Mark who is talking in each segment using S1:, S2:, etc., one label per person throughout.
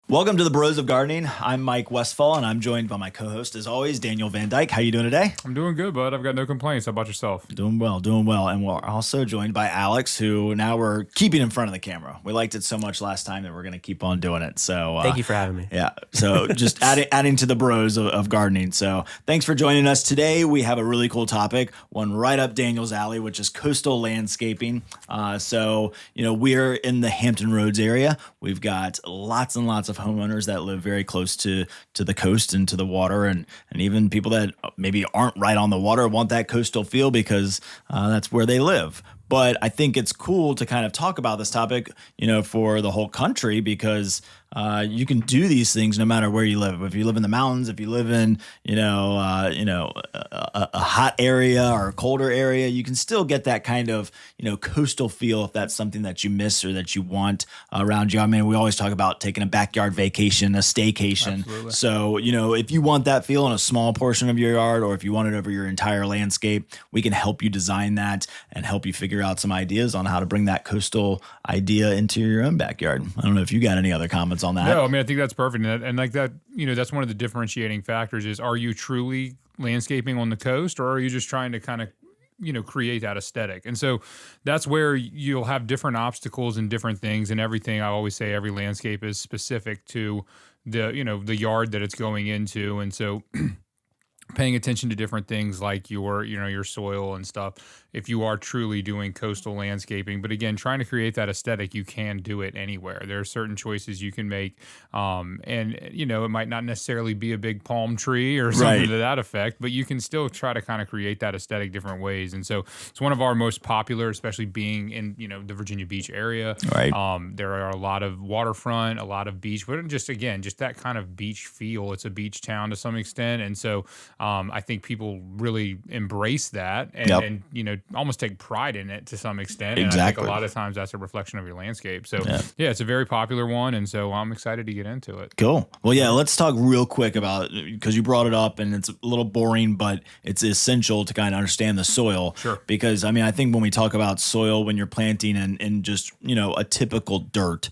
S1: Welcome to the Bros of Gardening. I'm Mike Westphal, and I'm joined by my co-host, as always, Daniel Van Dyke. How you doing today?
S2: I'm doing good, bud. I've got no complaints. How about yourself?
S1: Doing well. And we're also joined by Alex, who now we're keeping in front of the camera. We liked it so much last time that we're going to keep on doing it. So
S3: thank you for having me.
S1: Yeah. So just adding to the Bros of Gardening. So thanks for joining us today. We have a really cool topic, one right up Daniel's alley, which is coastal landscaping. We're in the Hampton Roads area. We've got lots and lots of homeowners that live very close to the coast and to the water, and even people that maybe aren't right on the water want that coastal feel because that's where they live. But I think it's cool to kind of talk about this topic, for the whole country because you can do these things no matter where you live. If you live in the mountains, if you live in, a hot area or a colder area, you can still get that kind of, coastal feel if that's something that you miss or that you want around you. I mean, we always talk about taking a backyard vacation, a staycation.
S2: Absolutely.
S1: So, if you want that feel in a small portion of your yard or if you want it over your entire landscape, we can help you design that and help you figure out some ideas on how to bring that coastal idea into your own backyard. I don't know if you got any other comments on that.
S2: No, I mean, I think that's perfect. And like that, that's one of the differentiating factors is, are you truly landscaping on the coast, or are you just trying to kind of, create that aesthetic? And so that's where you'll have different obstacles and different things and everything. I always say every landscape is specific to the yard that it's going into. And so paying attention to different things like your soil and stuff, if you are truly doing coastal landscaping. But again, trying to create that aesthetic, you can do it anywhere. There are certain choices you can make. It might not necessarily be a big palm tree or something to that effect, but you can still try to kind of create that aesthetic different ways. And so it's one of our most popular, especially being in, the Virginia Beach area.
S1: Right.
S2: There are a lot of waterfront, a lot of beach, but just that kind of beach feel. It's a beach town to some extent. And so I think people really embrace that and almost take pride in it to some extent.
S1: Exactly.
S2: And I think a lot of times that's a reflection of your landscape. So yeah, it's a very popular one. And so I'm excited to get into it.
S1: Cool. Well, yeah, let's talk real quick about, because you brought it up and it's a little boring, but it's essential to kind of understand the soil.
S2: Sure.
S1: Because I think when we talk about soil, when you're planting and just, a typical dirt,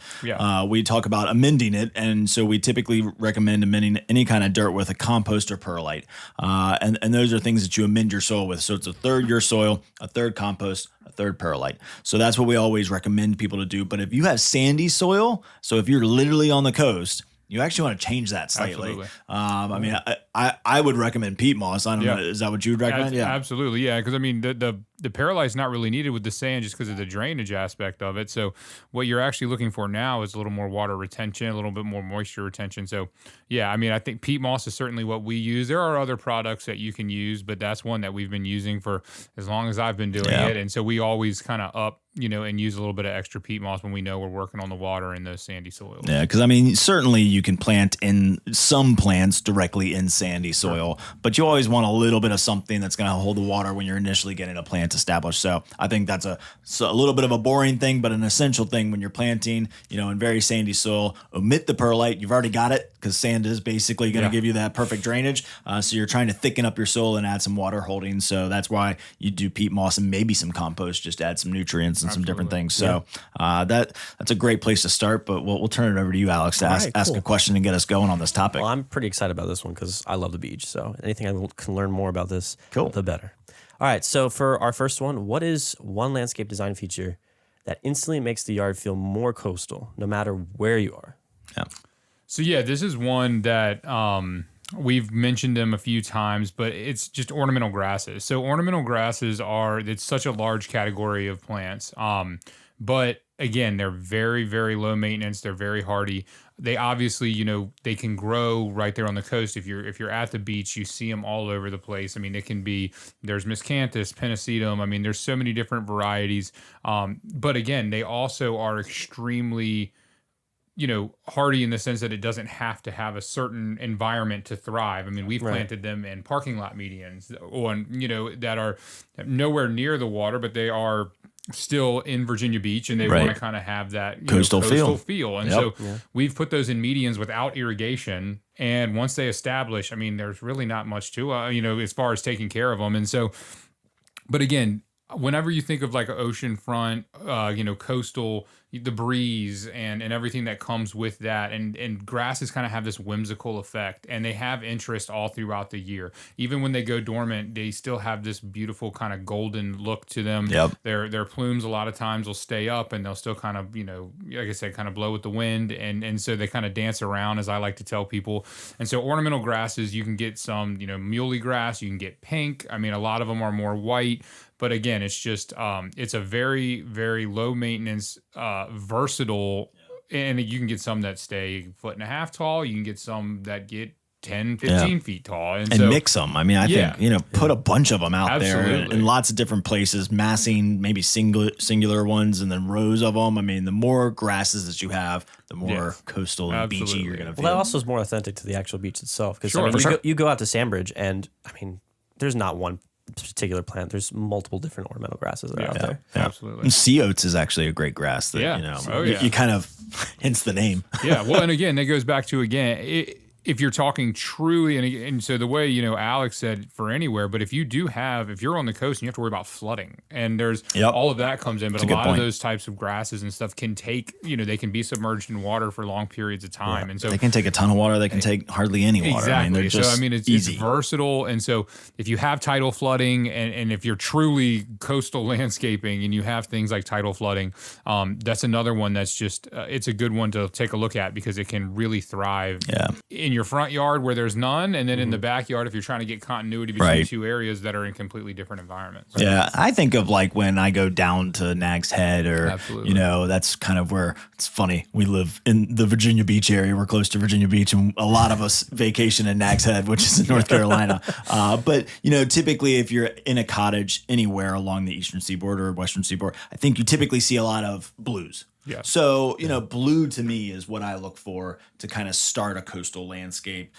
S1: we talk about amending it. And so we typically recommend amending any kind of dirt with a compost or perlite. And those are things that you amend your soil with. So it's a third your soil, a third compost, a third perlite. So that's what we always recommend people to do. But if you have sandy soil, so if you're literally on the coast, you actually want to change that slightly.
S2: Absolutely.
S1: I would recommend peat moss. I don't know. Is that what you would recommend?
S2: Yeah, absolutely. Yeah. Because the perlite's not really needed with the sand just because of the drainage aspect of it. So what you're actually looking for now is a little more water retention, a little bit more moisture retention. So yeah, I think peat moss is certainly what we use. There are other products that you can use, but that's one that we've been using for as long as I've been doing it. And so we always kind of up, and use a little bit of extra peat moss when we know we're working on the water in those sandy soils.
S1: Yeah, because certainly you can plant in some plants directly in sandy soil, but you always want a little bit of something that's going to hold the water when you're initially getting a plant established. So I think that's a little bit of a boring thing, but an essential thing when you're planting, in very sandy soil. Omit the perlite. You've already got it because sand is basically going to give you that perfect drainage. So you're trying to thicken up your soil and add some water holding. So that's why you do peat moss and maybe some compost, just add some nutrients and some different things. So that's a great place to start, but we'll turn it over to you, Alex, to ask a question and get us going on this topic.
S3: Well, I'm pretty excited about this one because I love the beach. So anything I can learn more about this, the better. All right. So for our first one, what is one landscape design feature that instantly makes the yard feel more coastal, no matter where you are?
S1: Yeah.
S2: So yeah, this is one that we've mentioned them a few times, but it's just ornamental grasses. So ornamental grasses it's such a large category of plants. But again, they're very, very low maintenance. They're very hardy. They obviously, they can grow right there on the coast. If you're at the beach, you see them all over the place. It can be, there's miscanthus, pennisetum. There's so many different varieties. But again, they also are extremely hardy in the sense that it doesn't have to have a certain environment to thrive. We've planted them in parking lot medians that are nowhere near the water, but they are still in Virginia Beach, and they want to kind of have that
S1: coastal
S2: feel. And we've put those in medians without irrigation. And once they establish, there's really not much to, as far as taking care of them. And so, but again, whenever you think of like an oceanfront, coastal, the breeze and everything that comes with that. And grasses kind of have this whimsical effect, and they have interest all throughout the year. Even when they go dormant, they still have this beautiful kind of golden look to them.
S1: Yep.
S2: Their plumes a lot of times will stay up, and they'll still kind of, like I said, kind of blow with the wind. And so they kind of dance around, as I like to tell people. And so ornamental grasses, you can get some, muley grass, you can get pink. I mean, a lot of them are more white. But again, it's just it's a very, very low maintenance, versatile, and you can get some that stay 1.5 feet tall. You can get some that get 10, 15 feet tall. And so,
S1: mix them. I mean, I think, put a bunch of them out there in lots of different places, massing maybe singular ones and then rows of them. I mean, the more grasses that you have, the more coastal and beachy you're going to feel.
S3: Well, that also is more authentic to the actual beach itself. Because you go out to Sandbridge and, I mean, there's not one particular plant. There's multiple different ornamental grasses that are out there.
S1: Yeah.
S2: Absolutely.
S1: And sea oats is actually a great grass that, you kind of, hence the name.
S2: Yeah. Well, and again, that goes back to, if you're talking truly, and so the way, Alex said for anywhere, but if you're on the coast and you have to worry about flooding, and there's all of that comes in, but a lot of those types of grasses and stuff can take, they can be submerged in water for long periods of time. And so
S1: they can take a ton of water. They can take hardly any water.
S2: Exactly.
S1: I mean, they're just
S2: it's versatile. And so if you have tidal flooding and if you're truly coastal landscaping and you have things like tidal flooding, that's another one that's just, it's a good one to take a look at because it can really thrive in your front yard where there's none, and then in the backyard if you're trying to get continuity between two areas that are in completely different environments.
S1: Yeah, I think of like when I go down to Nag's Head or, that's kind of where it's funny. We live in the Virginia Beach area. We're close to Virginia Beach, and a lot of us vacation in Nag's Head, which is in North Carolina. But, typically if you're in a cottage anywhere along the eastern seaboard or western seaboard, I think you typically see a lot of blues.
S2: Yeah.
S1: So, blue to me is what I look for to kind of start a coastal landscape,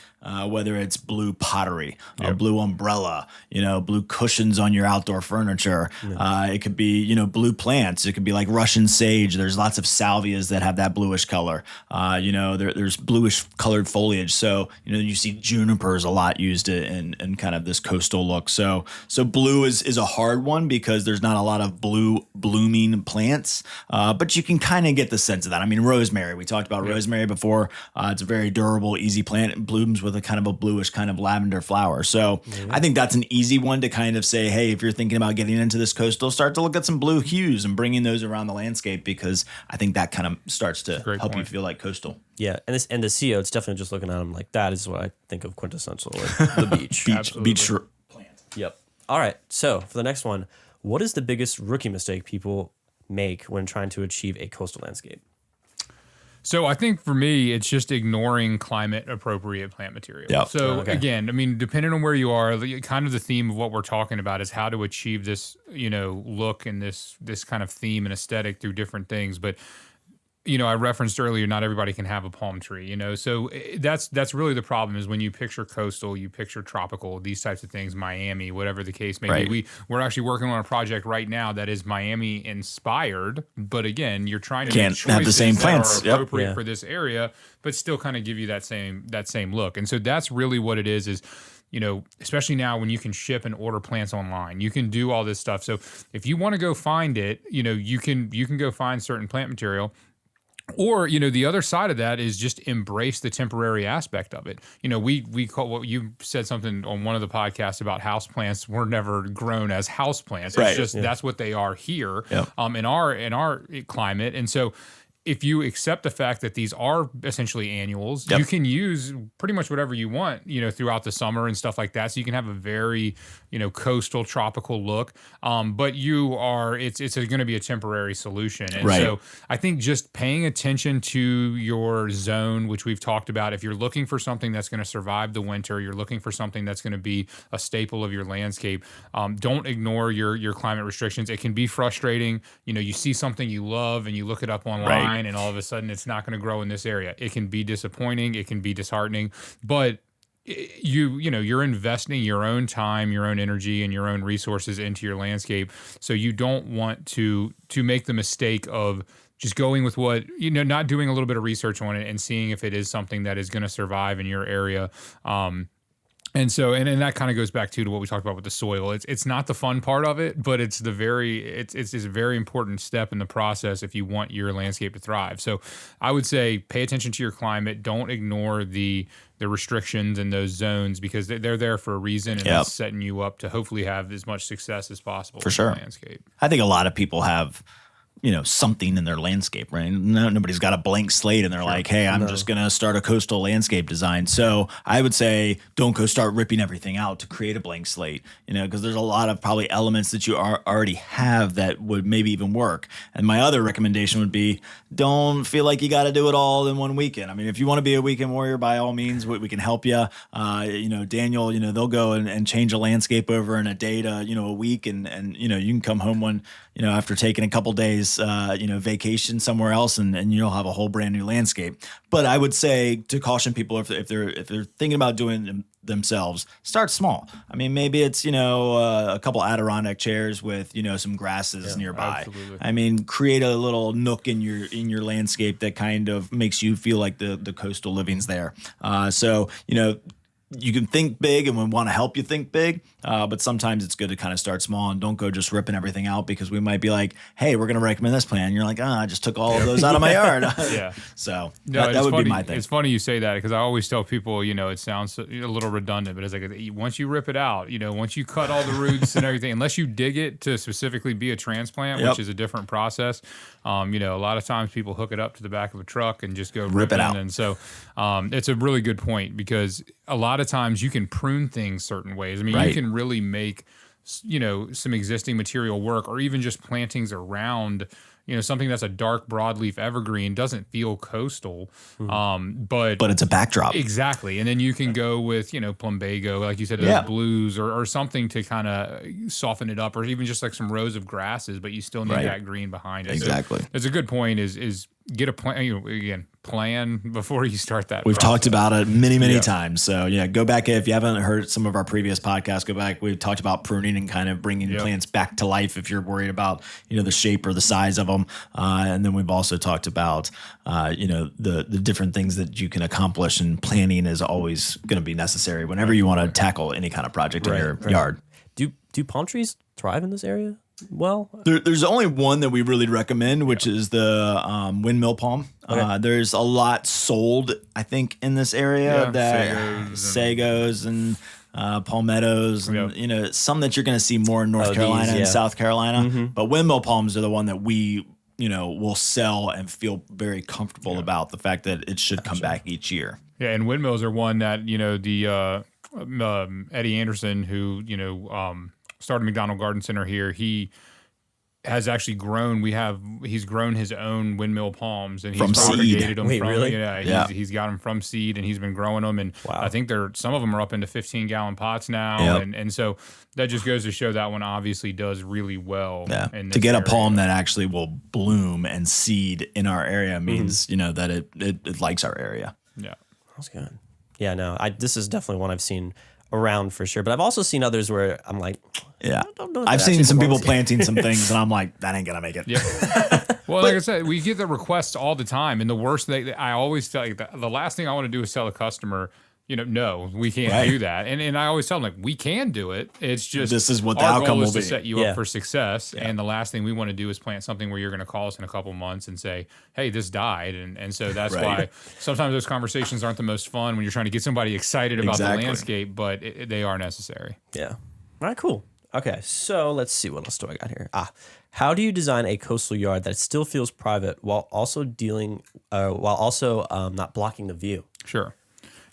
S1: whether it's blue pottery, blue umbrella, blue cushions on your outdoor furniture. It could be, blue plants. It could be like Russian sage. There's lots of salvias that have that bluish color. There's bluish colored foliage. So, you see junipers a lot used in kind of this coastal look. So blue is a hard one because there's not a lot of blue blooming plants, but you can kind of get the sense of that. I mean, rosemary, we talked about rosemary before. It's a very durable, easy plant. It blooms with a kind of a bluish kind of lavender flower. So I think that's an easy one to kind of say, hey, if you're thinking about getting into this coastal, start to look at some blue hues and bringing those around the landscape, because I think that kind of starts to help you feel like coastal.
S3: Yeah, and the sea oats, definitely just looking at them like that is what I think of quintessential, like the beach.
S1: beach plant.
S3: Yep. All right, so for the next one, what is the biggest rookie mistake people make when trying to achieve a coastal landscape?
S2: So I think for me, it's just ignoring climate appropriate plant material.
S1: Yep.
S2: So again, I mean, depending on where you are, kind of the theme of what we're talking about is how to achieve this, look and this kind of theme and aesthetic through different things. But I referenced earlier, not everybody can have a palm tree, so that's really the problem is when you picture coastal, you picture tropical, these types of things, Miami, whatever the case may be. We're actually working on a project right now that is Miami inspired, but again, you're trying to make choices
S1: have the same plants
S2: that are appropriate for this area, but still kind of give you that same look. And so that's really what it is, especially now when you can ship and order plants online, you can do all this stuff. So if you want to go find it, you can go find certain plant material. Or, the other side of that is just embrace the temporary aspect of it. We call what you said something on one of the podcasts about houseplants were never grown as houseplants. It's just that's what they are here in our climate. And so if you accept the fact that these are essentially annuals, you can use pretty much whatever you want, throughout the summer and stuff like that. So you can have a very, coastal tropical look. But it's going to be a temporary solution. And so I think just paying attention to your zone, which we've talked about, if you're looking for something that's going to survive the winter, you're looking for something that's going to be a staple of your landscape. Don't ignore your climate restrictions. It can be frustrating. You see something you love and you look it up online, and all of a sudden it's not going to grow in this area. It can be disappointing. It can be disheartening, but you're investing your own time, your own energy, and your own resources into your landscape. So you don't want to make the mistake of just going with what, not doing a little bit of research on it and seeing if it is something that is going to survive in your area. And so, and that kind of goes back to what we talked about with the soil. It's not the fun part of it, but it's a very important step in the process if you want your landscape to thrive. So I would say pay attention to your climate. Don't ignore the restrictions in those zones, because they're there for a reason, and that's setting you up to hopefully have as much success as possible
S1: for sure.
S2: Landscape.
S1: I think a lot of people have, something in their landscape, right? Nobody's got a blank slate and they're like, hey, I'm just going to start a coastal landscape design. So I would say don't go start ripping everything out to create a blank slate, because there's a lot of probably elements that you already have that would maybe even work. And my other recommendation would be don't feel like you got to do it all in one weekend. I mean, if you want to be a weekend warrior, by all means, we can help you. Daniel, they'll go and change a landscape over in a day to, a week. And you can come home after taking a couple days, vacation somewhere else, and you'll have a whole brand new landscape. But I would say to caution people, if they're thinking about doing them themselves, start small. I mean, maybe it's a couple Adirondack chairs with some grasses nearby.
S2: Absolutely.
S1: I mean, create a little nook in your landscape that kind of makes you feel like the coastal living's there. So you can think big, and we want to help you think big, but sometimes it's good to kind of start small and don't go just ripping everything out, because we might be like, hey, we're going to recommend this plan. And you're like, I just took all of those out of my yard.
S2: Yeah.
S1: So
S2: no,
S1: that would
S2: funny.
S1: be my thing.
S2: It's funny you say that, because I always tell people, it sounds a little redundant, but it's like once you rip it out, once you cut all the roots and everything, unless you dig it to specifically be a transplant, which is a different process. A lot of times people hook it up to the back of a truck and just go
S1: rip it out.
S2: And so it's a really good point, because a lot of times you can prune things certain ways. I mean, you can really make, some existing material work, or even just plantings around, something that's a dark broadleaf evergreen doesn't feel coastal, but
S1: it's a backdrop.
S2: Exactly. And then you can go with, plumbago, like you said, those blues, or something to kind of soften it up, or even just like some rows of grasses, but you still need that green behind it.
S1: Exactly.
S2: So it's a good point is get a plan, plan before you start that.
S1: We've talked about it many times. So go back. If you haven't heard some of our previous podcasts, go back. We've talked about pruning and kind of bringing plants back to life if you're worried about, the shape or the size of them. And then we've also talked about, the different things that you can accomplish, and planning is always going to be necessary whenever you want to tackle any kind of project in your yard.
S3: Do palm trees thrive in this area? Well,
S1: there's only one that we really recommend, which is the windmill palm. Okay. There's a lot sold, I think, in this area, that sagos and palmettos, and some that you're going to see more in North Carolina and South Carolina. Mm-hmm. But windmill palms are the one that we will sell and feel very comfortable about the fact that it should come back each year.
S2: Yeah, and windmills are one that the Eddie Anderson, who started McDonald Garden Center here, he has actually grown. He's grown his own windmill palms, and he's propagated them.
S3: Wait, really?
S2: He's got them from seed, and he's been growing them. And I think some of them are up into 15-gallon pots now. Yep. And so that just goes to show that one obviously does really well. Yeah.
S1: To get a palm that actually will bloom and seed in our area means that it likes our area.
S2: Yeah,
S3: that's good. Yeah, no, this is definitely one I've seen around for sure, but I've also seen others where I'm like,
S1: I don't know. I've seen some people planting some things, and I'm like, that ain't gonna make it.
S2: Yeah. Well, like I said, we get the requests all the time, and the worst thing, I always tell you, the last thing I want to do is tell a customer, no, we can't do that. And I always tell them, like, we can do it. It's just
S1: this is what the outcome will be.
S2: To set you up for success. Yeah. And the last thing we want to do is plant something where you're going to call us in a couple months and say, hey, this died. And so that's why sometimes those conversations aren't the most fun when you're trying to get somebody excited about the landscape, but they are necessary.
S3: Yeah. All right, cool. Okay, so let's see, what else do I got here? How do you design a coastal yard that still feels private while also not blocking the view?
S2: Sure.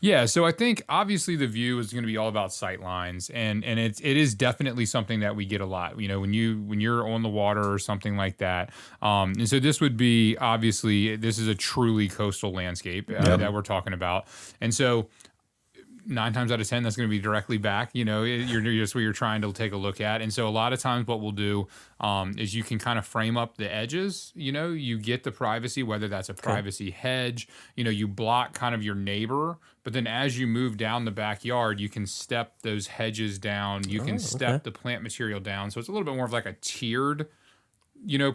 S2: Yeah, so I think obviously the view is going to be all about sight lines, and it is definitely something that we get a lot. When you're on the water or something like that. And so this would be obviously this is a truly coastal landscape that we're talking about, and so 9 times out of 10 that's going to be directly back. You're just what you're trying to take a look at, and so a lot of times what we'll do is you can kind of frame up the edges. You get the privacy, whether that's a privacy hedge. You block kind of your neighbor. But then as you move down the backyard, you can step those hedges down. You can step the plant material down. So it's a little bit more of like a tiered,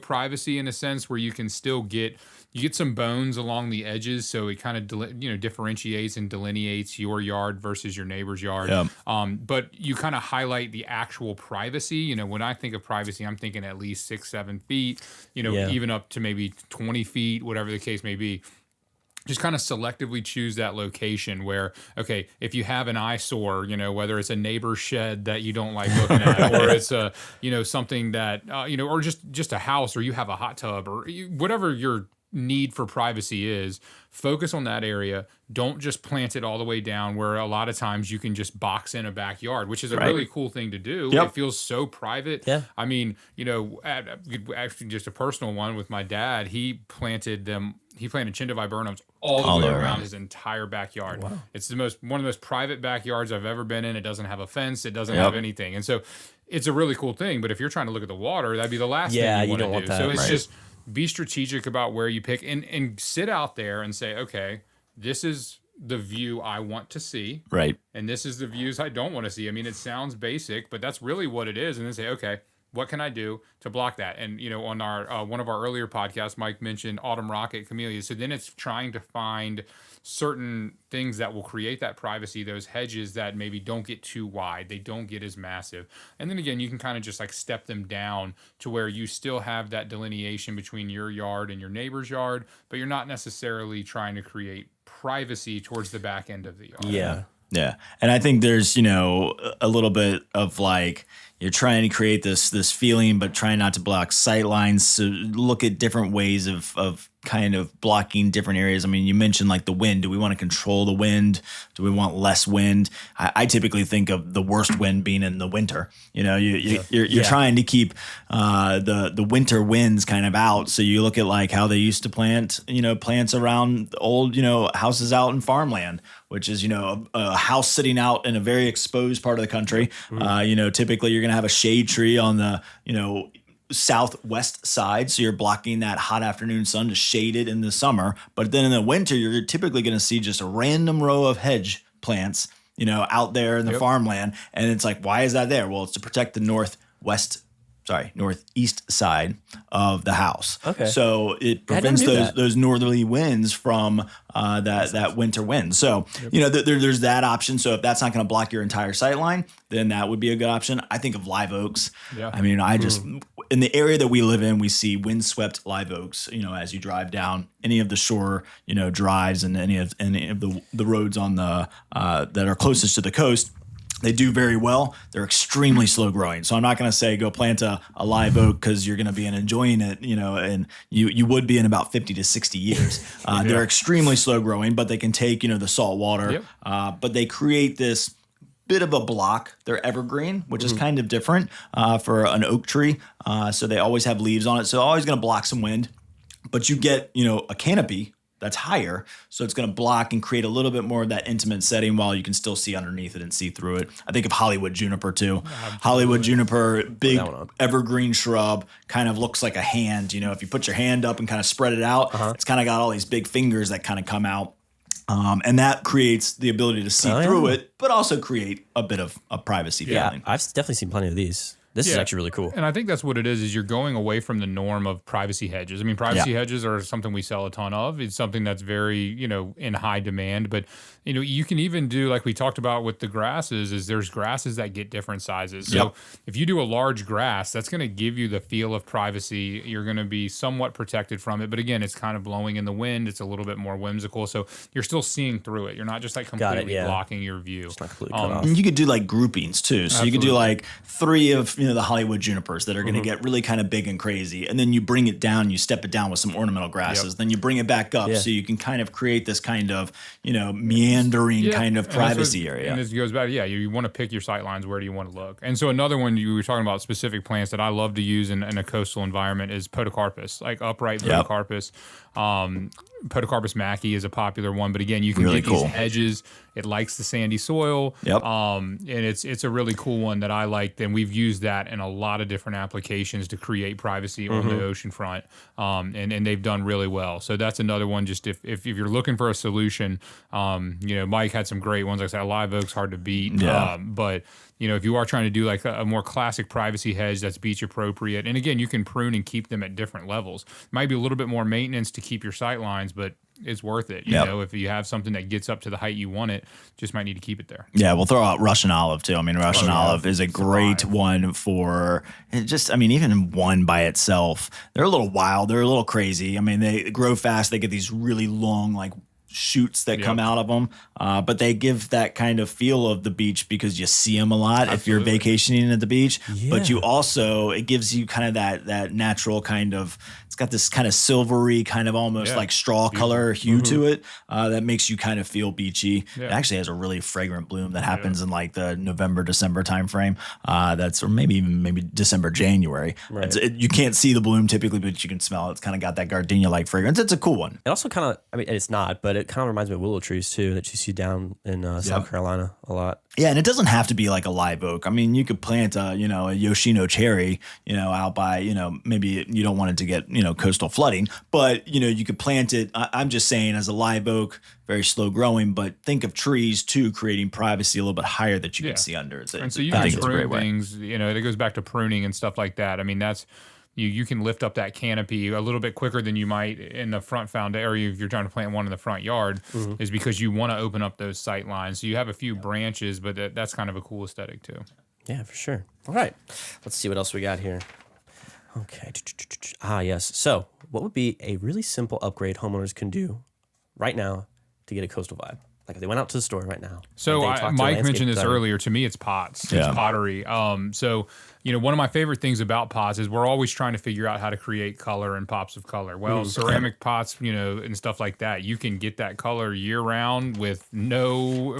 S2: privacy in a sense, where you can still get You get some bones along the edges, so it kind of differentiates and delineates your yard versus your neighbor's yard. But you kind of highlight the actual privacy. When I think of privacy, I'm thinking at least 6-7 feet. Even up to maybe 20 feet, whatever the case may be. Just kind of selectively choose that location where, okay, if you have an eyesore, whether it's a neighbor's shed that you don't like looking at, or it's a, something that, or just a house, or you have a hot tub, or whatever your need for privacy is, focus on that area. Don't just plant it all the way down where a lot of times you can just box in a backyard, which is a really cool thing to do. It feels so private. Yeah. I mean, actually just a personal one with my dad, he planted Chinda viburnums all the way around his entire backyard. Wow. It's one of the most private backyards I've ever been in. It doesn't have a fence. It doesn't have anything. And so it's a really cool thing. But if you're trying to look at the water, that'd be the last thing you want to do. So it's just be strategic about where you pick and sit out there and say, okay, this is the view I want to see. Right. And this is the views I don't want to see. I mean, it sounds basic, but that's really what it is. And then say, okay, what can I do to block that? And, on our one of our earlier podcasts, Mike mentioned autumn rocket camellias. So then it's trying to find certain things that will create that privacy, those hedges that maybe don't get too wide, they don't get as massive. And then again, you can kind of just like step them down to where you still have that delineation between your yard and your neighbor's yard, but you're not necessarily trying to create privacy towards the back end of the yard.
S1: Yeah. Yeah. And I think there's, a little bit of like, you're trying to create this feeling, but trying not to block sight lines. So look at different ways of kind of blocking different areas. I mean, you mentioned like the wind. Do we want to control the wind? Do we want less wind? I typically think of the worst wind being in the winter. You're trying to keep the winter winds kind of out. So you look at like how they used to plant, plants around old, houses out in farmland, which is, a house sitting out in a very exposed part of the country. Typically you're going to have a shade tree on the, southwest side, so you're blocking that hot afternoon sun to shade it in the summer. But then in the winter, you're typically going to see just a random row of hedge plants, out there in the farmland. And it's like, why is that there? Well, it's to protect the northeast side of the house. Okay. So it prevents those northerly winds from that winter wind. So, there's that option. So if that's not going to block your entire sight line, then that would be a good option. I think of live oaks. Yeah. I mean, in the area that we live in, we see windswept live oaks, as you drive down any of the shore, drives and any of the roads on the that are closest to the coast. They do very well. They're extremely slow growing. So I'm not going to say go plant a live oak because you're going to be enjoying it, and you would be in about 50 to 60 years. They're extremely slow growing, but they can take, the salt water. But they create this bit of a block. They're evergreen, which is kind of different for an oak tree. So they always have leaves on it. So always going to block some wind. But you get, a canopy that's higher, so it's going to block and create a little bit more of that intimate setting while you can still see underneath it and see through it. I think of Hollywood juniper too. Hollywood juniper, big evergreen shrub, kind of looks like a hand. If you put your hand up and kind of spread it out, it's kind of got all these big fingers that kind of come out. And that creates the ability to see through it, but also create a bit of a privacy feeling.
S3: I've definitely seen plenty of these. This is actually really cool.
S2: And I think that's what it is you're going away from the norm of privacy hedges. I mean, privacy hedges are something we sell a ton of. It's something that's very, in high demand. But, you can even do, like we talked about with the grasses, is there's grasses that get different sizes. So if you do a large grass, that's going to give you the feel of privacy. You're going to be somewhat protected from it. But again, it's kind of blowing in the wind. It's a little bit more whimsical. So you're still seeing through it. You're not just like completely blocking your view. It's not completely
S1: cut off. And you could do like groupings too. So you could do like 3 of the Hollywood junipers that are going to get really kind of big and crazy. And then you bring it down, you step it down with some ornamental grasses. Then you bring it back up so you can kind of create this kind of, meandering kind of privacy area.
S2: And this goes back, you want to pick your sight lines. Where do you want to look? And so another one, you were talking about specific plants that I love to use in a coastal environment is podocarpus, like upright podocarpus. Podocarpus mackie is a popular one, but again, you can get these hedges. It likes the sandy soil. And it's a really cool one that I like. And we've used that in a lot of different applications to create privacy on the ocean front. And they've done really well. So that's another one. Just if you're looking for a solution, Mike had some great ones. Like I said, live oak's hard to beat. But if you are trying to do like a more classic privacy hedge that's beach appropriate, and again, you can prune and keep them at different levels. Might be a little bit more maintenance to keep your sight lines, but it's worth it. You know, if you have something that gets up to the height you want it, just might need to keep it there.
S1: Yeah, we'll throw out Russian olive too. I mean, Russian olive is a great one for just, I mean, even one by itself. They're a little wild. They're a little crazy. I mean, they grow fast. They get these really long, like, shoots that come out of them, but they give that kind of feel of the beach because you see them a lot if you're vacationing at the beach. But you also, it gives you kind of that natural kind of, it's got this kind of silvery, kind of almost like straw color hue to it that makes you kind of feel beachy. It actually has a really fragrant bloom that happens in like the November, December timeframe. Or maybe December, January. You can't see the bloom typically, but you can smell it. It's kind of got that gardenia-like fragrance. It's a cool one.
S3: It also kind of, I mean, it's not, but it kind of reminds me of willow trees too that you see down in South Carolina a lot.
S1: Yeah, and it doesn't have to be like a live oak. I mean, you could plant a Yoshino cherry, out by, maybe you don't want it to get, coastal flooding, but, you could plant it. I'm just saying as a live oak, very slow growing, but think of trees too, creating privacy a little bit higher that you can see under.
S2: And so you can prune things, it goes back to pruning and stuff like that. I mean, that's, you can lift up that canopy a little bit quicker than you might in the front found area if you're trying to plant one in the front yard, is because you want to open up those sight lines. So you have a few branches, but that's kind of a cool aesthetic too.
S3: Yeah, for sure. All right. Let's see what else we got here. Okay. Yes. So what would be a really simple upgrade homeowners can do right now to get a coastal vibe? Like if they went out to the store right now.
S2: So Mike mentioned this earlier. To me, it's pots. It's pottery. So, one of my favorite things about pots is we're always trying to figure out how to create color and pops of color. Well, ceramic pots, and stuff like that, you can get that color year round with no,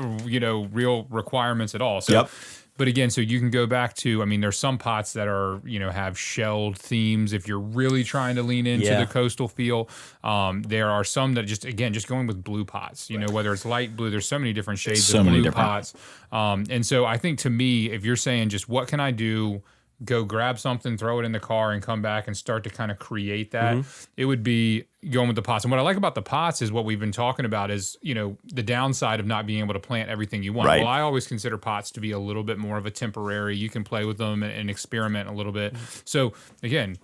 S2: real requirements at all. So. But again, so you can go back to, I mean, there's some pots that are, have shelled themes if you're really trying to lean into the coastal feel. There are some that just going with blue pots, whether it's light blue, there's so many different shades of blue pots. And so I think to me, if you're saying just what can I do, go grab something, throw it in the car and come back and start to kind of create that, it would be going with the pots. And what I like about the pots is what we've been talking about is, the downside of not being able to plant everything you want. Well, I always consider pots to be a little bit more of a temporary, you can play with them and experiment a little bit. So again,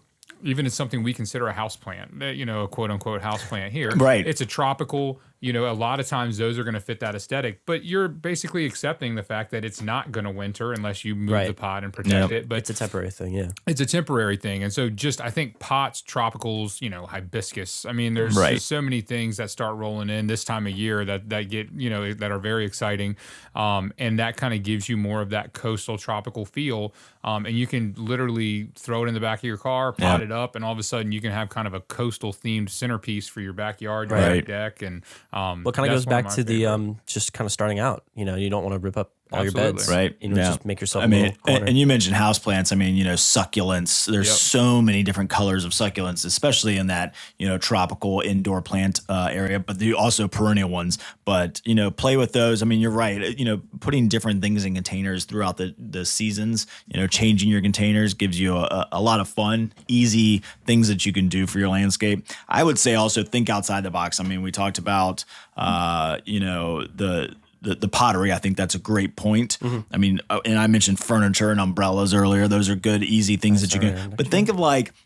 S2: even it's something we consider a house plant, a quote unquote house plant here. It's a tropical, a lot of times those are going to fit that aesthetic, but you're basically accepting the fact that it's not going to winter unless you move the pot and protect it. But
S3: it's a temporary thing.
S2: It's a temporary thing. And so I think pots, tropicals, hibiscus. I mean, there's just so many things that start rolling in this time of year that get, that are very exciting. And that kind of gives you more of that coastal tropical feel. And you can literally throw it in the back of your car, pot it up, and all of a sudden you can have kind of a coastal themed centerpiece for your backyard, your back deck. And
S3: well, kind of goes back to the just kind of starting out. You don't want to rip up all your beds, just make yourself. I mean,
S1: and you mentioned houseplants. I mean, succulents. There's so many different colors of succulents, especially in that tropical indoor plant area. But also perennial ones. But play with those. I mean, you're right. Putting different things in containers throughout the seasons. Changing your containers gives you a lot of fun, easy things that you can do for your landscape. I would say also think outside the box. I mean, we talked about the pottery. I think that's a great point. I mean, and I mentioned furniture and umbrellas earlier. Those are good, easy things that you can. But think of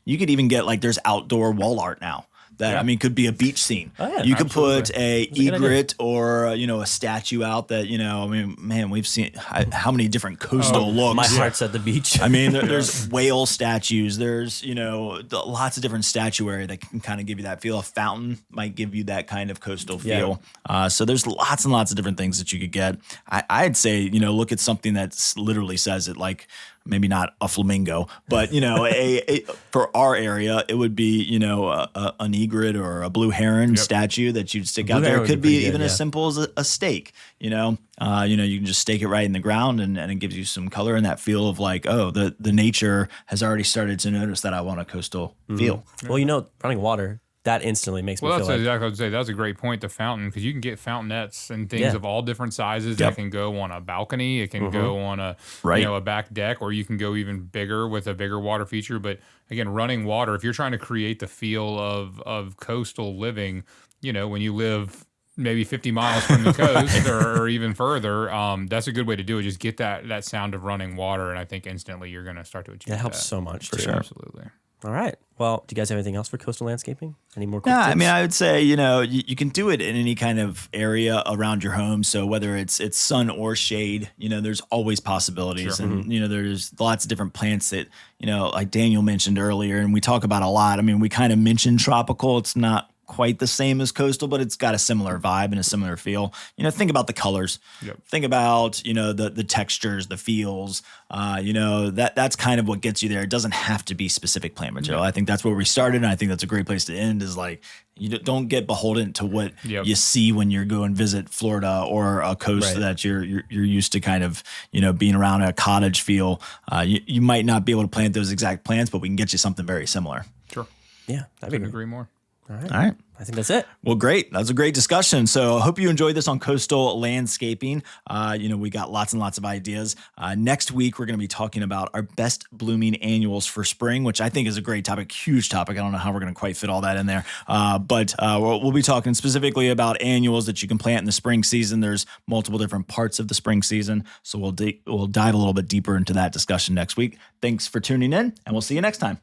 S1: you could even get there's outdoor wall art now. That I mean, could be a beach scene. You could put a egret or a statue out that I mean, man, we've seen how many different coastal looks.
S3: My heart's at the beach.
S1: I mean, there's whale statues. There's lots of different statuary that can kind of give you that feel. A fountain might give you that kind of coastal feel. So there's lots and lots of different things that you could get. I'd say look at something that literally says it, like maybe not a flamingo, but for our area, it would be an egret or a blue heron statue that you'd stick out there. It could be even as simple as a stake. You can just stake it right in the ground, and it gives you some color and that feel of the nature has already started to notice that I want a coastal feel.
S3: Well, running water. That instantly makes me feel
S2: exactly what I would say. That's a great point, the fountain, because you can get fountainets and things of all different sizes that can go on a balcony. It can go on a a back deck, or you can go even bigger with a bigger water feature. But again, running water, if you're trying to create the feel of coastal living, when you live maybe 50 miles from the coast or even further, that's a good way to do it. Just get that sound of running water, and I think instantly you're going to start to achieve that.
S3: That helps so much,
S1: for
S3: too.
S1: sure.
S2: Absolutely.
S3: All right. Well, do you guys have anything else for coastal landscaping? Any more quick
S1: Yeah,
S3: tips?
S1: I mean, I would say, you can do it in any kind of area around your home. So whether it's sun or shade, there's always possibilities.
S2: Sure.
S1: And, there's lots of different plants that, like Daniel mentioned earlier, and we talk about a lot. I mean, we kind of mentioned tropical. It's not quite the same as coastal, but it's got a similar vibe and a similar feel. Think about the colors.
S2: Yep.
S1: Think about, the textures, the feels, that's kind of what gets you there. It doesn't have to be specific plant material. I think that's where we started. And I think that's a great place to end is like, you don't get beholden to what you see when you're going visit Florida or a coast that you're used to kind of, being around a cottage feel. You might not be able to plant those exact plants, but we can get you something very similar.
S2: Sure.
S3: Yeah.
S2: Couldn't agree more.
S3: All right.
S1: All right.
S3: I think that's it.
S1: Well, great. That was a great discussion. So I hope you enjoyed this on coastal landscaping. We got lots and lots of ideas. Next week, we're going to be talking about our best blooming annuals for spring, which I think is a great topic, huge topic. I don't know how we're going to quite fit all that in there. But we'll be talking specifically about annuals that you can plant in the spring season. There's multiple different parts of the spring season. So we'll dive a little bit deeper into that discussion next week. Thanks for tuning in, and we'll see you next time.